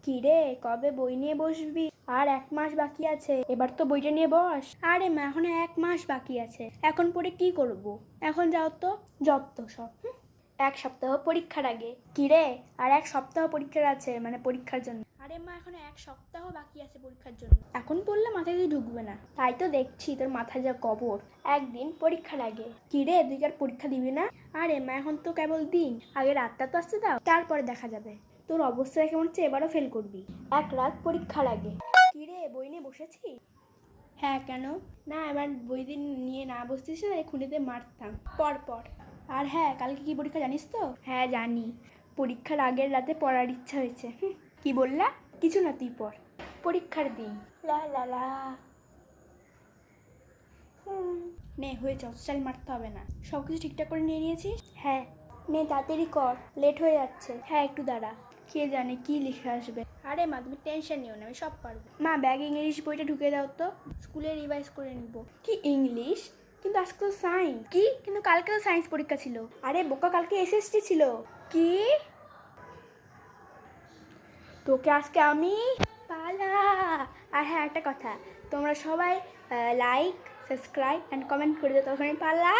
কি রে, কবে বই নিয়ে বসবি? আর 1 মাস বাকি আছে, এবার তো বইটা নিয়ে বস। আরে মা, এখন 1 মাস বাকি আছে, এখন পড়ে কি করব? এখন যাও তো, যত সব। 1 সপ্তাহ পরীক্ষার আগে। কি রে, আর 1 সপ্তাহ পরীক্ষার আছে, মানে পরীক্ষার জন্য। আরে মা, এখন 1 সপ্তাহ বাকি আছে পরীক্ষার জন্য, এখন পড়লে মাথায় দিয়ে ঢুকবে না। তাই তো দেখছি তোর মাথায় যা কবর। একদিন পরীক্ষার আগে। কি রে, তুই কি আর পরীক্ষা দিবি না? আরে মা, এখন তো কেবল দিন, আগে রাতটা তো আসতে দাও, তারপরে দেখা যাবে। তোর অবস্থা দেখে মনে হচ্ছে এবারও ফেল করবি। 1 রাত পরীক্ষার আগে। কি রে, বই নিয়ে বসেছি? হ্যাঁ, কেন? না, এবার বই দিন নিয়ে না বসতিস না, খুঁটিতে মারতাম। পর। আর হ্যাঁ, কালকে কি পরীক্ষা জানিস তো? হ্যাঁ জানি, পরীক্ষার আগের রাতে পড়ার ইচ্ছা হয়েছে। কি বললা? কিছু না, তুই পড়। পরীক্ষার দিন। লা লা লা। নে, হয়েছে, হস্টাইল মারতে হবে না। সব কিছু ঠিকঠাক করে নিয়ে নিয়েছিস? হ্যাঁ। নে তাড়াতাড়ি কর, লেট হয়ে যাচ্ছে। হ্যাঁ, একটু দাঁড়া। কে জানে কি লিখে আসবে। আরে মা, তুমি টেনশন নিও না, আমি সব পারবো। মা, ব্যাগে ইংলিশ বইটা ঢুকে দাও তো, স্কুলে রিভাইজ করে নিব। কি ইংলিশ? কিন্তু আজকে তো সায়েন্স। কি? কিন্তু কালকে তো সায়েন্স পরীক্ষা ছিল। আরে বোকা, কালকে এসএসটি ছিল। কি? তোকে আজকে আমি পালা। আর হ্যাঁ, একটা কথা, তোমরা সবাই লাইক, সাবস্ক্রাইব অ্যান্ড কমেন্ট করে দাও, তখন আমি পালা।